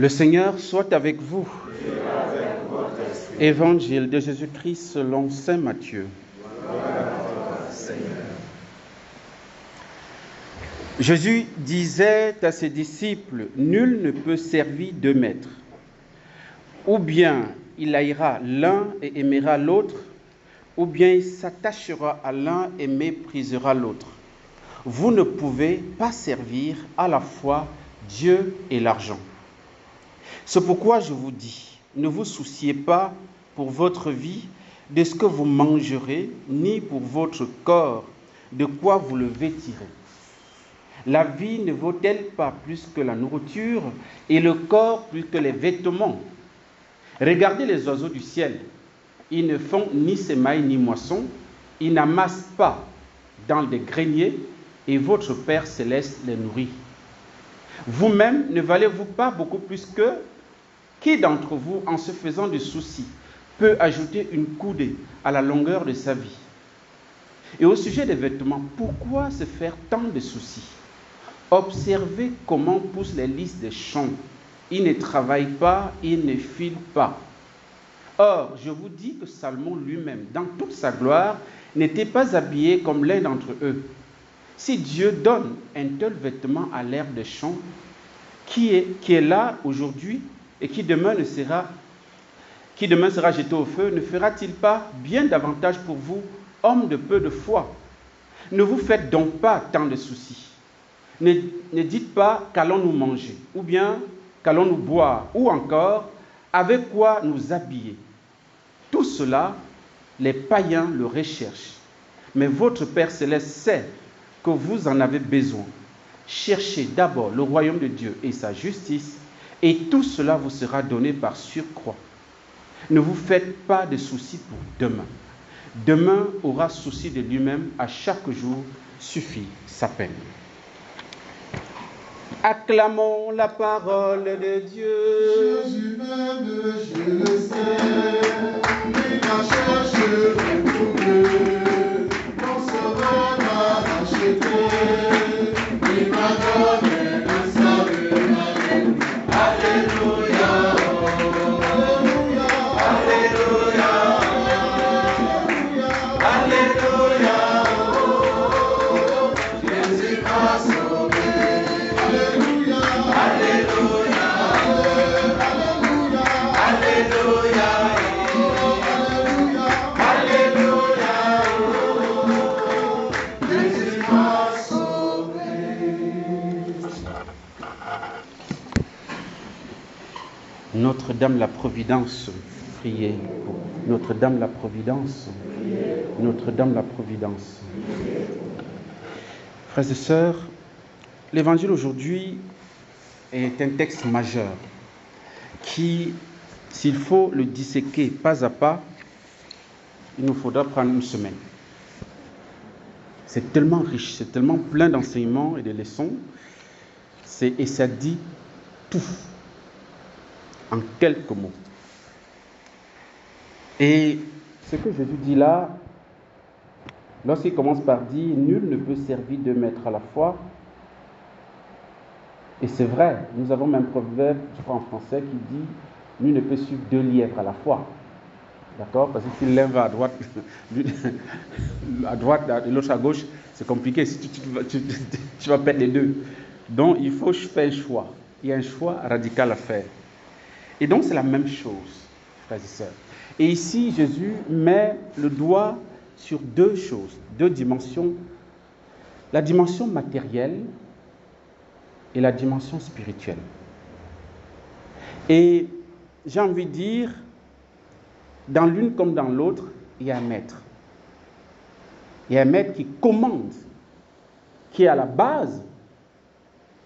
Le Seigneur soit avec vous. Évangile de Jésus-Christ selon saint Matthieu. Jésus disait à ses disciples, « Nul ne peut servir deux maîtres. Ou bien il haïra l'un et aimera l'autre, ou bien il s'attachera à l'un et méprisera l'autre. Vous ne pouvez pas servir à la fois Dieu et l'argent. C'est pourquoi je vous dis, ne vous souciez pas pour votre vie de ce que vous mangerez, ni pour votre corps, de quoi vous le vêtirez. La vie ne vaut-elle pas plus que la nourriture et le corps plus que les vêtements? Regardez les oiseaux du ciel. Ils ne font ni semaille ni moisson. Ils n'amassent pas dans des greniers et votre Père céleste les nourrit. Vous-même ne valez-vous pas beaucoup plus qu'eux? Qui d'entre vous, en se faisant de soucis, peut ajouter une coudée à la longueur de sa vie? Et au sujet des vêtements, pourquoi se faire tant de soucis? Observez comment poussent les lys des champs. Ils ne travaillent pas, ils ne filent pas. Or, je vous dis que Salomon lui-même, dans toute sa gloire, n'était pas habillé comme l'un d'entre eux. Si Dieu donne un tel vêtement à l'herbe des champs, qui est là aujourd'hui et qui demain sera jeté au feu, ne fera-t-il pas bien davantage pour vous, hommes de peu de foi? Ne vous faites donc pas tant de soucis. Ne dites pas qu'allons-nous manger, ou bien qu'allons-nous boire, ou encore avec quoi nous habiller. Tout cela, les païens le recherchent. Mais votre Père céleste sait que vous en avez besoin. Cherchez d'abord le royaume de Dieu et sa justice, et tout cela vous sera donné par surcroît. Ne vous faites pas de soucis pour demain. Demain aura souci de lui-même, à chaque jour suffit sa peine. Acclamons la parole de Dieu. Jésus même, je le sais, il m'a cherché pour trouver, mon sauveur m'a racheté, il m'a donné le salut. Alléluia, alléluia, alléluia, alléluia, Jésus m'a sauvé. Alléluia, alléluia, alléluia, Jésus m'a sauvé. Notre-Dame la Providence, priez. Notre-Dame la Providence, Notre-Dame la Providence. Frères et sœurs, l'évangile aujourd'hui est un texte majeur qui, s'il faut le disséquer pas à pas, il nous faudra prendre une semaine. C'est tellement riche, c'est tellement plein d'enseignements et de leçons, et ça dit tout en quelques mots. Et ce que Jésus dit là, lorsqu'il commence par dire « Nul ne peut servir deux maîtres à la fois », et c'est vrai, nous avons même un proverbe, je crois en français, qui dit « Nul ne peut suivre deux lièvres à la fois ». D'accord? Parce que si l'un va à droite, et l'autre à gauche, c'est compliqué. Si tu vas perdre les deux. Donc, il faut faire un choix. Il y a un choix radical à faire. Et donc, c'est la même chose, frères et sœurs. Et ici, Jésus met le doigt sur deux choses, deux dimensions. La dimension matérielle et la dimension spirituelle. Et j'ai envie de dire, dans l'une comme dans l'autre, il y a un maître. Il y a un maître qui commande, qui est à la base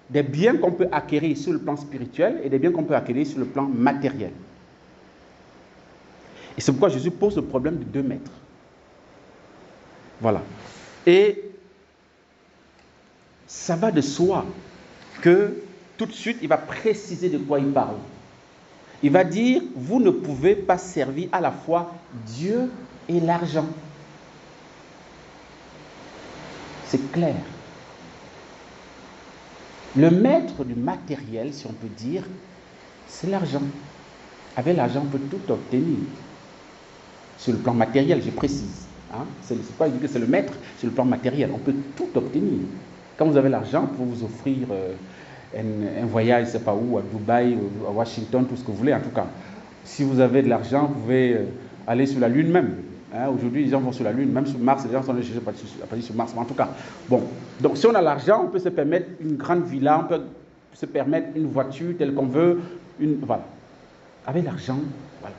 des biens qu'on peut acquérir sur le plan spirituel et des biens qu'on peut acquérir sur le plan matériel. Et c'est pourquoi Jésus pose le problème de deux maîtres. Voilà. Et ça va de soi que tout de suite, il va préciser de quoi il parle. Il va dire, vous ne pouvez pas servir à la fois Dieu et l'argent. C'est clair. Le maître du matériel, si on peut dire, c'est l'argent. Avec l'argent, on peut tout obtenir. Sur le plan matériel, je précise. Hein? C'est pas dire que c'est le maître, sur le plan matériel, on peut tout obtenir. Quand vous avez l'argent, pour vous offrir un voyage, je ne sais pas où, à Dubaï, à Washington, tout ce que vous voulez, en tout cas. Si vous avez de l'argent, vous pouvez aller sur la Lune même. Hein? Aujourd'hui, les gens vont sur la Lune, même sur Mars, les gens sont allés chercher pas sur Mars, mais en tout cas. Bon, donc si on a l'argent, on peut se permettre une grande villa, on peut se permettre une voiture telle qu'on veut, voilà. Avec l'argent, voilà.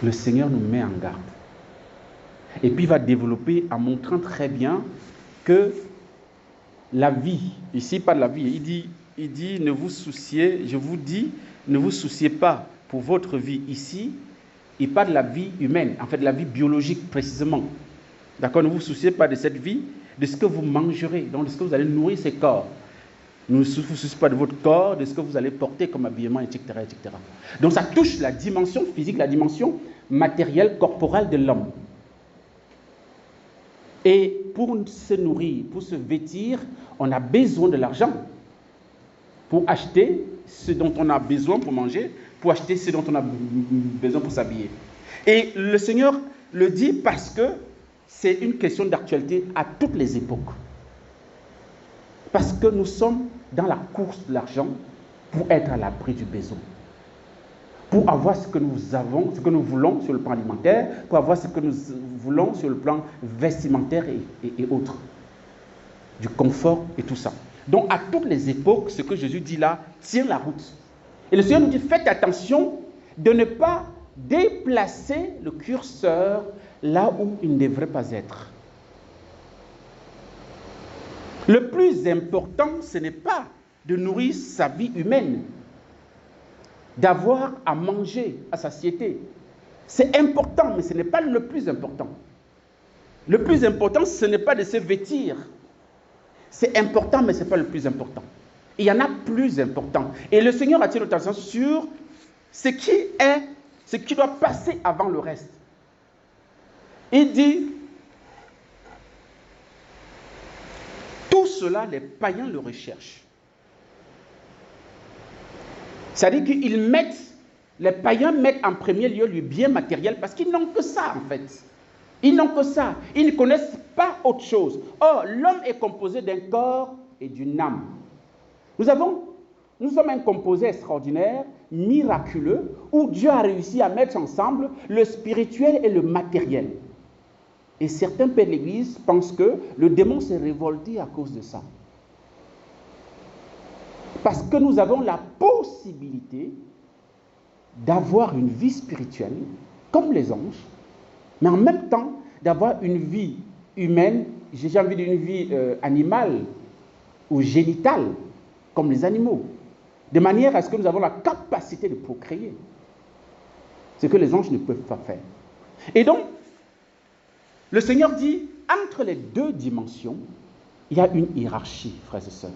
Le Seigneur nous met en garde. Et puis il va développer en montrant très bien que la vie, ici pas de la vie, il dit ne vous souciez, je vous dis, ne vous souciez pas pour votre vie ici, et pas de la vie humaine, en fait de la vie biologique précisément. D'accord, ne vous souciez pas de cette vie, de ce que vous mangerez, donc de ce que vous allez nourrir ces corps. Ne vous souciez pas de votre corps, de ce que vous allez porter comme habillement, etc., etc. Donc ça touche la dimension physique, la dimension matérielle, corporelle de l'homme. Et pour se nourrir, pour se vêtir, on a besoin de l'argent. Pour acheter ce dont on a besoin pour manger, pour acheter ce dont on a besoin pour s'habiller. Et le Seigneur le dit parce que c'est une question d'actualité à toutes les époques. Parce que nous sommes dans la course de l'argent pour être à l'abri du besoin. Pour avoir ce que nous avons, ce que nous voulons sur le plan alimentaire, pour avoir ce que nous voulons sur le plan vestimentaire et autres. Du confort et tout ça. Donc à toutes les époques, ce que Jésus dit là tient la route. Et le Seigneur nous dit, faites attention de ne pas déplacer le curseur là où il ne devrait pas être. Le plus important, ce n'est pas de nourrir sa vie humaine, d'avoir à manger à satiété. C'est important, mais ce n'est pas le plus important. Le plus important, ce n'est pas de se vêtir. C'est important, mais ce n'est pas le plus important. Il y en a plus important. Et le Seigneur attire notre attention sur ce qui doit passer avant le reste. Il dit, tout cela, les païens le recherchent. C'est-à-dire qu'ils les païens mettent en premier lieu le bien matériel parce qu'ils n'ont que ça en fait. Ils n'ont que ça. Ils ne connaissent pas autre chose. Or, l'homme est composé d'un corps et d'une âme. Nous sommes un composé extraordinaire, miraculeux, où Dieu a réussi à mettre ensemble le spirituel et le matériel. Et certains pères de l'Église pensent que le démon s'est révolté à cause de ça. Parce que nous avons la possibilité d'avoir une vie spirituelle, comme les anges, mais en même temps d'avoir une vie humaine, j'ai envie de dire une vie animale ou génitale, comme les animaux, de manière à ce que nous avons la capacité de procréer, ce que les anges ne peuvent pas faire. Et donc, le Seigneur dit, entre les deux dimensions, il y a une hiérarchie, frères et sœurs.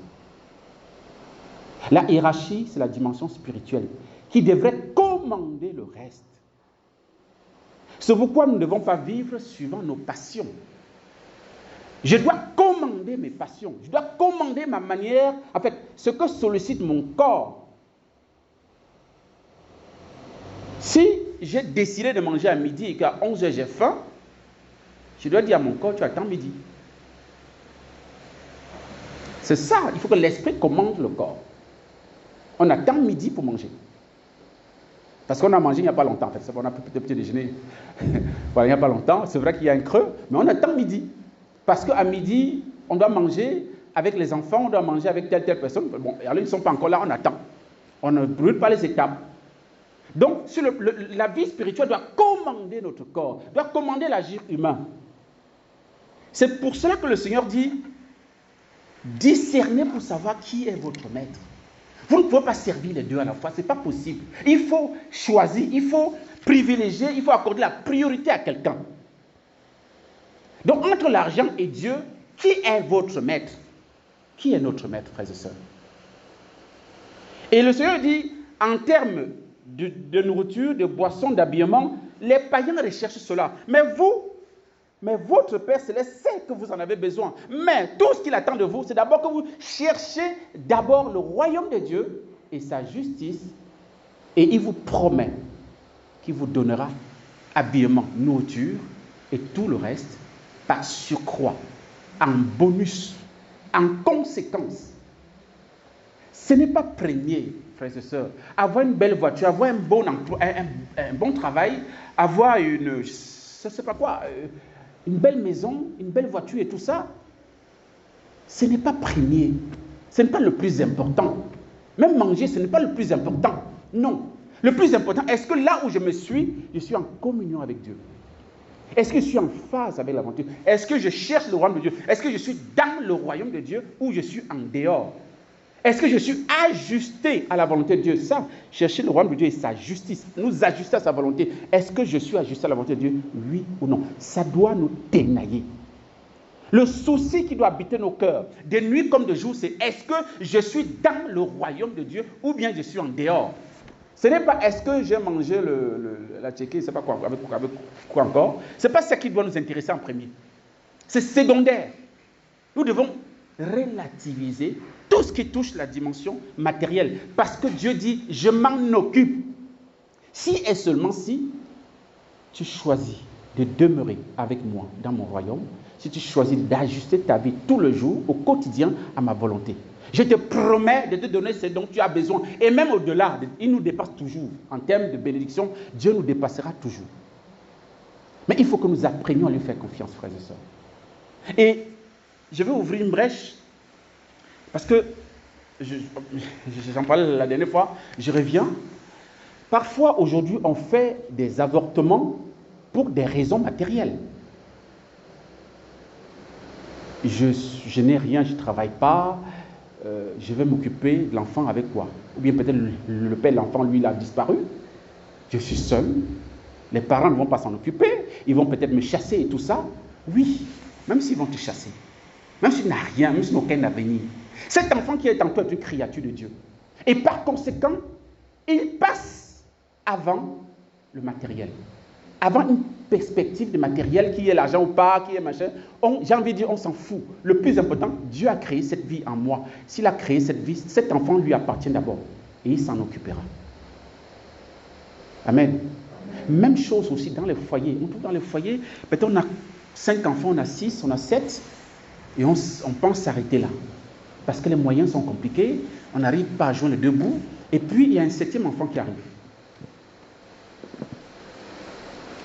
La hiérarchie, c'est la dimension spirituelle qui devrait commander le reste. C'est pourquoi nous ne devons pas vivre suivant nos passions. Je dois commander mes passions. Je dois commander ma manière, en fait, ce que sollicite mon corps. Si j'ai décidé de manger à midi et qu'à 11h j'ai faim, je dois dire à mon corps, tu attends midi. C'est ça, il faut que l'esprit commande le corps. On attend midi pour manger. Parce qu'on a mangé il n'y a pas longtemps, en fait. On a pris le petit déjeuner voilà, il n'y a pas longtemps. C'est vrai qu'il y a un creux, mais on attend midi. Parce qu'à midi, on doit manger avec les enfants, on doit manger avec telle personne. Bon, alors ils ne sont pas encore là, on attend. On ne brûle pas les étapes. Donc, sur la vie spirituelle doit commander notre corps, doit commander l'agir humain. C'est pour cela que le Seigneur dit, discernez pour savoir qui est votre maître. Vous ne pouvez pas servir les deux à la fois, ce n'est pas possible. Il faut choisir, il faut privilégier, il faut accorder la priorité à quelqu'un. Donc, entre l'argent et Dieu, qui est votre maître? Qui est notre maître, frères et sœurs? Et le Seigneur dit, en termes de nourriture, de boissons, d'habillement, les païens recherchent cela. Mais vous, Mais votre Père Céleste sait que vous en avez besoin. Mais tout ce qu'il attend de vous, c'est d'abord que vous cherchiez d'abord le royaume de Dieu et sa justice. Et il vous promet qu'il vous donnera habillement, nourriture et tout le reste par surcroît, en bonus, en conséquence. Ce n'est pas premier, frères et sœurs, avoir une belle voiture, avoir un bon emploi, un bon travail, avoir je ne sais pas quoi, une belle maison, une belle voiture et tout ça. Ce n'est pas premier, ce n'est pas le plus important. Même manger, ce n'est pas le plus important. Non. Le plus important, est-ce que là où je suis en communion avec Dieu? Est-ce que je suis en phase avec la volonté? Est-ce que je cherche le royaume de Dieu? Est-ce que je suis dans le royaume de Dieu ou je suis en dehors? Est-ce que je suis ajusté à la volonté de Dieu? Ça, chercher le royaume de Dieu et sa justice, nous ajuster à sa volonté. Est-ce que je suis ajusté à la volonté de Dieu? Oui ou non? Ça doit nous ténailler. Le souci qui doit habiter nos cœurs, de nuit comme de jour, c'est est-ce que je suis dans le royaume de Dieu ou bien je suis en dehors? Ce n'est pas est-ce que j'ai mangé la tchéquée, c'est pas quoi, avec quoi encore. Ce n'est pas ça qui doit nous intéresser en premier. C'est secondaire. Nous devons relativiser tout ce qui touche la dimension matérielle. Parce que Dieu dit, je m'en occupe. Si et seulement si tu choisis de demeurer avec moi dans mon royaume, si tu choisis d'ajuster ta vie tout le jour, au quotidien, à ma volonté. Je te promets de te donner ce dont tu as besoin. Et même au-delà, il nous dépasse toujours. En termes de bénédiction, Dieu nous dépassera toujours. Mais il faut que nous apprenions à lui faire confiance, frères et sœurs. Et je vais ouvrir une brèche, parce que, j'en parlais la dernière fois, je reviens. Parfois, aujourd'hui, on fait des avortements pour des raisons matérielles. Je n'ai rien, je ne travaille pas, je vais m'occuper de l'enfant avec quoi? Ou bien peut-être le père de l'enfant, lui, il a disparu. Je suis seul. Les parents ne vont pas s'en occuper. Ils vont peut-être me chasser et tout ça. Oui, même s'ils vont te chasser. Même s'il n'a rien, même s'il n'a aucun avenir. Cet enfant qui est en toi est une créature de Dieu. Et par conséquent, il passe avant le matériel. Avant une perspective de matériel, qui est l'argent ou pas, qui est machin, j'ai envie de dire, on s'en fout. Le plus important, Dieu a créé cette vie en moi. S'il a créé cette vie, cet enfant lui appartient d'abord. Et il s'en occupera. Amen. Même chose aussi dans les foyers. On trouve dans les foyers, peut-être on a 5 enfants, on a 6, on a 7, et on pense s'arrêter là. Parce que les moyens sont compliqués, on n'arrive pas à joindre les deux bouts, et puis il y a un 7e enfant qui arrive.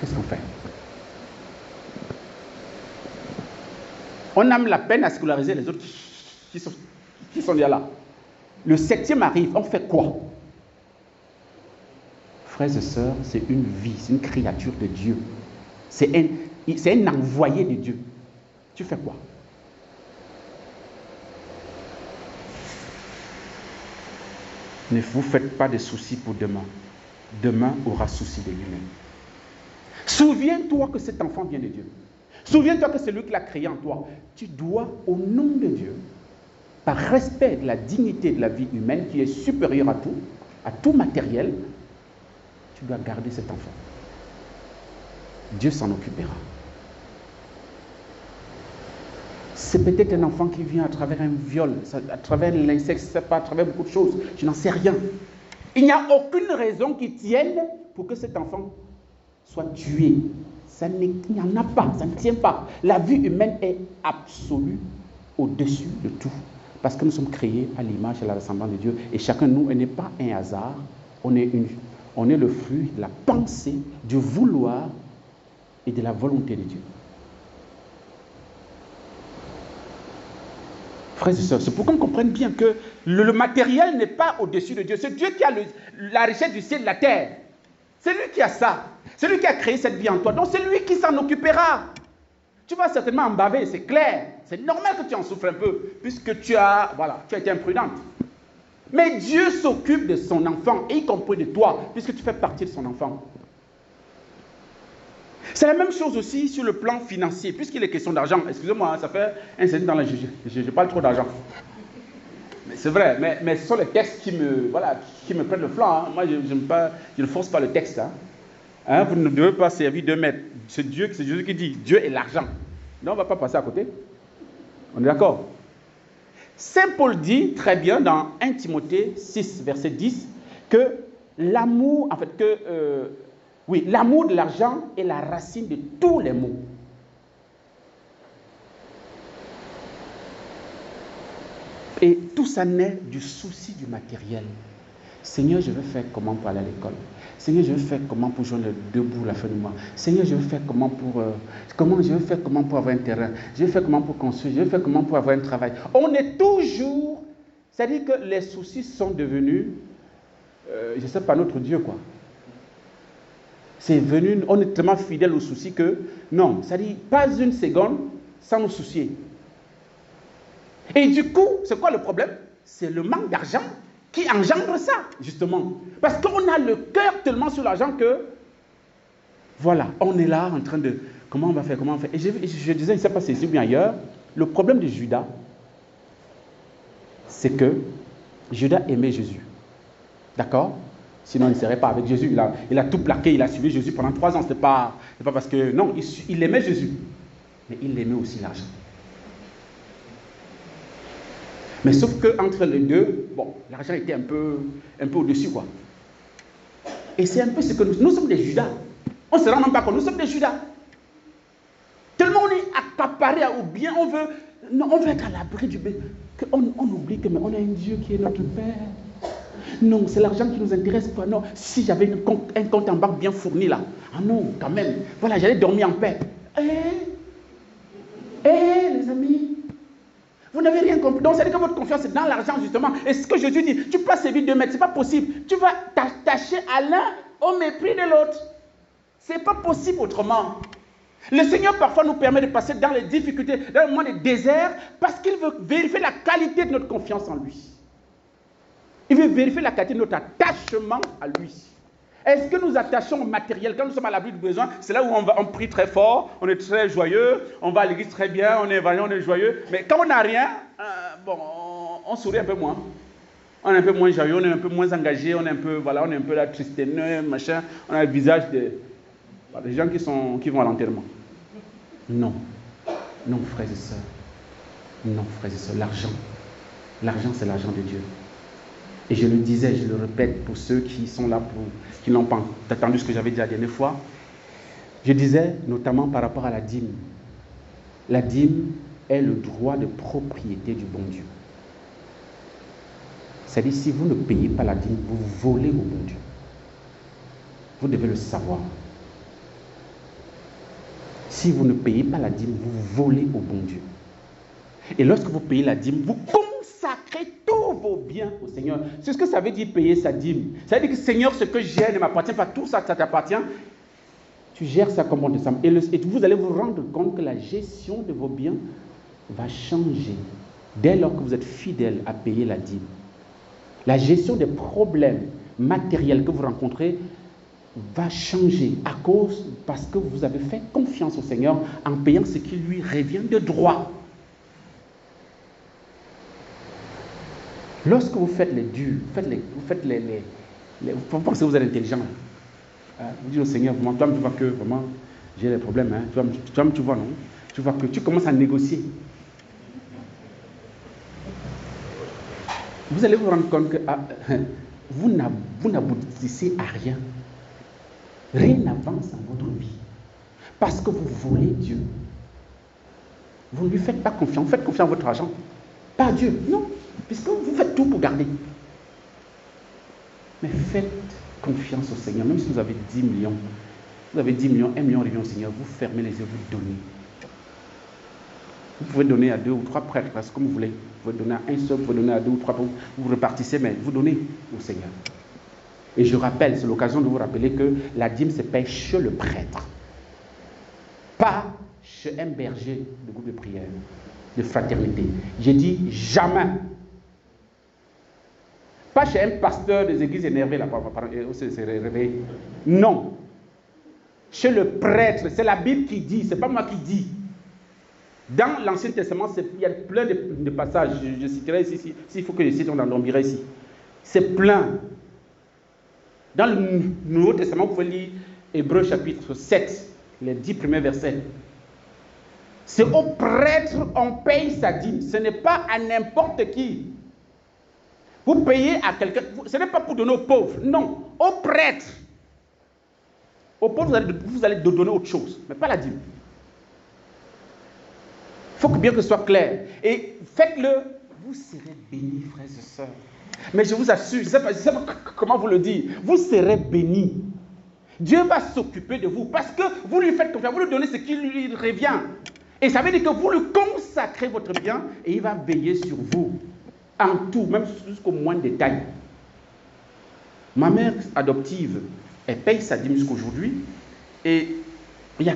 Qu'est-ce qu'on fait? On a la peine à scolariser les autres qui sont déjà là. Le 7e arrive, on fait quoi? Frères et sœurs, c'est une vie, c'est une créature de Dieu. C'est un envoyé de Dieu. Tu fais quoi? Ne vous faites pas de soucis pour demain. Demain aura souci de lui-même. Souviens-toi que cet enfant vient de Dieu. Souviens-toi que c'est lui qui l'a créé en toi. Tu dois, au nom de Dieu, par respect de la dignité de la vie humaine qui est supérieure à tout matériel, tu dois garder cet enfant. Dieu s'en occupera. C'est peut-être un enfant qui vient à travers un viol, à travers l'inceste, à travers beaucoup de choses. Je n'en sais rien. Il n'y a aucune raison qui tienne pour que cet enfant soit tué. Il n'y en a pas, ça ne tient pas. La vie humaine est absolue au-dessus de tout. Parce que nous sommes créés à l'image et à la ressemblance de Dieu. Et chacun de nous n'est pas un hasard. On est le fruit de la pensée, du vouloir et de la volonté de Dieu. Frères et sœurs, c'est pour qu'on comprenne bien que le matériel n'est pas au-dessus de Dieu. C'est Dieu qui a la richesse du ciel et de la terre. C'est lui qui a ça. C'est lui qui a créé cette vie en toi. Donc c'est lui qui s'en occupera. Tu vas certainement en baver, c'est clair. C'est normal que tu en souffres un peu, puisque tu as été imprudente. Mais Dieu s'occupe de son enfant, y compris de toi, puisque tu fais partie de son enfant. C'est la même chose aussi sur le plan financier, puisqu'il est question d'argent. Excusez-moi, ça fait un certain temps là, je parle trop d'argent. Mais c'est vrai, mais ce sont les textes qui me prennent le flanc. Hein. Moi, je ne force pas le texte. Hein. Hein, vous ne devez pas servir deux maîtres. C'est Jésus qui dit, Dieu est l'argent. Non, on ne va pas passer à côté. On est d'accord? Saint Paul dit très bien dans 1 Timothée 6, verset 10, que l'amour, en fait, l'amour de l'argent est la racine de tous les maux. Et tout ça naît du souci du matériel. Seigneur, je veux faire comment pour aller à l'école? Seigneur, je veux faire comment pour joindre debout la fin du mois? Seigneur, je veux faire comment pour avoir un terrain? Je veux faire comment pour construire? Je veux faire comment pour avoir un travail? On est toujours, c'est-à-dire que les soucis sont devenus, je ne sais pas, notre Dieu, quoi. C'est venu, on est tellement fidèle aux soucis que, non, c'est-à-dire pas une seconde sans nous soucier. Et du coup, c'est quoi le problème? C'est le manque d'argent qui engendre ça, justement. Parce qu'on a le cœur tellement sur l'argent que, voilà, on est là en train de, comment on va faire? Et je disais, je ne sais pas si c'est bien ailleurs, le problème de Judas, c'est que Judas aimait Jésus. D'accord? Sinon, il ne serait pas avec Jésus. Il a tout plaqué, il a suivi Jésus pendant 3 ans. Ce n'est pas parce que, non, il aimait Jésus. Mais il aimait aussi l'argent. Mais sauf qu'entre les deux, bon, l'argent était un peu au-dessus, quoi. Et c'est un peu ce que nous sommes des Judas. On ne se rend même pas compte, nous sommes des Judas. Tellement on est accaparé au bien, on veut être à l'abri du bien, qu'on oublie que mais on a un Dieu qui est notre Père. Non, c'est l'argent qui nous intéresse pas. Non, si j'avais un compte en banque bien fourni là, ah non, quand même, voilà, j'allais dormir en paix. Les amis, vous n'avez rien compris. Donc, c'est-à-dire que votre confiance est dans l'argent, justement. Et ce que Jésus dit, tu peux servir deux maîtres, ce n'est pas possible. Tu vas t'attacher à l'un au mépris de l'autre. Ce n'est pas possible autrement. Le Seigneur, parfois, nous permet de passer dans les difficultés, dans le moment des déserts, parce qu'il veut vérifier la qualité de notre confiance en lui. Il veut vérifier la qualité de notre attachement à lui. Est-ce que nous attachons au matériel? Quand nous sommes à l'abri du besoin, c'est là où on prie très fort, on est très joyeux, on va à l'église très bien, on est vaillant, on est joyeux. Mais quand on n'a rien, on sourit un peu moins. On est un peu moins joyeux, on est un peu moins engagé, on est un peu là tristéneux, machin. On a le visage des gens qui vont à l'enterrement. Non, frères et sœurs. Non, frères et sœurs, l'argent, c'est l'argent de Dieu. Et je le disais, je le répète pour ceux qui sont là, qui n'ont pas entendu ce que j'avais dit la dernière fois. Je disais notamment par rapport à la dîme. La dîme est le droit de propriété du bon Dieu. C'est-à-dire, si vous ne payez pas la dîme, vous volez au bon Dieu. Vous devez le savoir. Si vous ne payez pas la dîme, vous volez au bon Dieu. Et lorsque vous payez la dîme, vous consacrez tous vos biens au Seigneur. C'est ce que ça veut dire payer sa dîme. Ça veut dire que Seigneur, ce que j'ai ne m'appartient pas, tout ça, ça t'appartient. Tu gères ça comme bon te semble. Et vous allez vous rendre compte que la gestion de vos biens va changer dès lors que vous êtes fidèle à payer la dîme. La gestion des problèmes matériels que vous rencontrez va changer parce que vous avez fait confiance au Seigneur en payant ce qui lui revient de droit. Lorsque vous faites les durs, vous pensez que vous êtes intelligent. Vous dites au Seigneur, toi tu vois que vraiment j'ai des problèmes. Toi tu vois non? Tu vois que tu commences à négocier. Vous allez vous rendre compte que vous n'aboutissez à rien. Rien n'avance dans votre vie. Parce que vous volez Dieu. Vous ne lui faites pas confiance. Vous faites confiance à votre argent. Pas à Dieu. Non. Puisque vous faites tout pour garder. Mais faites confiance au Seigneur. Même si vous avez 10 millions. Vous avez 10 millions, 1 million revient au Seigneur. Vous fermez les yeux, vous donnez. Vous pouvez donner à 2 ou 3 prêtres, parce que comme vous voulez. Vous pouvez donner à un seul, vous pouvez donner à 2 ou 3 prêtres. Vous repartissez, mais vous donnez au Seigneur. Et je rappelle, c'est l'occasion de vous rappeler que la dîme se paie chez le prêtre. Pas chez un berger de groupe de prière, de fraternité. J'ai dit jamais. Pas chez un pasteur des églises énervées, là, c'est réveillé. Non. Chez le prêtre, c'est la Bible qui dit, c'est pas moi qui dis. Dans l'Ancien Testament, il y a plein de passages. Je citerai ici, s'il faut que je cite, on en l'embierait ici. C'est plein. Dans le Nouveau Testament, vous pouvez lire Hébreux chapitre 7, les 10 premiers versets. C'est au prêtre on paye sa dîme. Ce n'est pas à n'importe qui. Vous payez à quelqu'un. Ce n'est pas pour donner aux pauvres. Non, au prêtre. Aux pauvres, vous allez donner autre chose, mais pas la dîme. Il faut que bien que ce soit clair. Et faites-le. Vous serez bénis, frères et sœurs. Mais je vous assure, je ne sais pas comment vous le dire. Vous serez bénis. Dieu va s'occuper de vous parce que vous lui faites confiance. Vous lui donnez ce qui lui revient. Et ça veut dire que vous lui consacrez votre bien et il va veiller sur vous. En tout, même jusqu'au moindre détail. Ma mère adoptive, elle paye sa dîme jusqu'aujourd'hui. Et il y a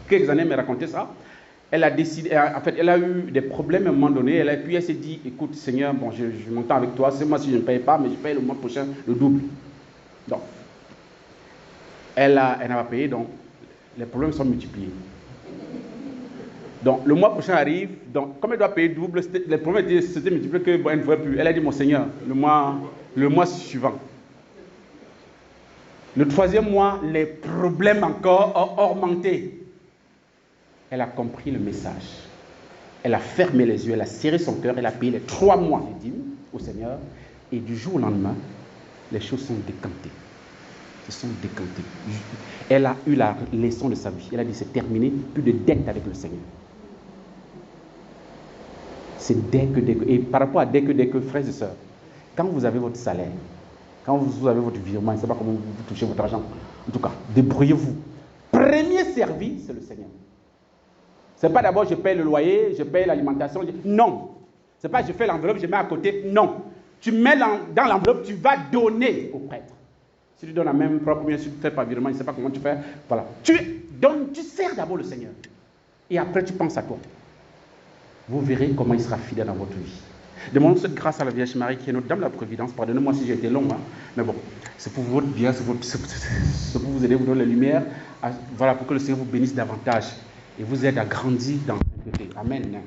quelques années, elle m'a raconté ça. Elle a décidé, en fait, elle a eu des problèmes à un moment donné. Puis elle s'est dit, écoute Seigneur, bon, je m'entends avec toi. C'est moi si je ne paye pas, mais je paye le mois prochain le double. Donc, elle n'a pas payé, donc les problèmes sont multipliés. Donc, le mois prochain arrive, donc, comme elle doit payer double, les problèmes s'étaient multipliés qu'elle ne pouvait plus. Elle a dit, mon Seigneur, le mois suivant. Le troisième mois, les problèmes encore ont augmenté. Elle a compris le message. Elle a fermé les yeux, elle a serré son cœur, elle a payé les 3 mois de dîme au Seigneur. Et du jour au lendemain, les choses sont décantées. Se sont décantées. Elle a eu la leçon de sa vie. Elle a dit, c'est terminé, plus de dette avec le Seigneur. C'est dès que, et par rapport à dès que, frères et sœurs, quand vous avez votre salaire, quand vous avez votre virement, je ne sais pas comment vous touchez votre argent, en tout cas, débrouillez-vous. Premier servi, c'est le Seigneur. Ce n'est pas d'abord je paye le loyer, je paye l'alimentation. Non. Ce n'est pas je fais l'enveloppe, je mets à côté. Non. Tu mets dans l'enveloppe, tu vas donner au prêtre. Si tu donnes la même propre, bien sûr, tu fais pas virement, je ne sais pas comment tu fais. Voilà. Tu donnes, tu sers d'abord le Seigneur. Et après, tu penses à toi. Vous verrez comment il sera fidèle dans votre vie. Demandons cette grâce à la Vierge Marie qui est notre Dame de la Providence. Pardonnez-moi si j'ai été long, hein. Mais bon, c'est pour votre bien, c'est pour vous aider, vous donner la lumière, voilà, pour que le Seigneur vous bénisse davantage et vous aide à grandir dans la sainteté. Amen.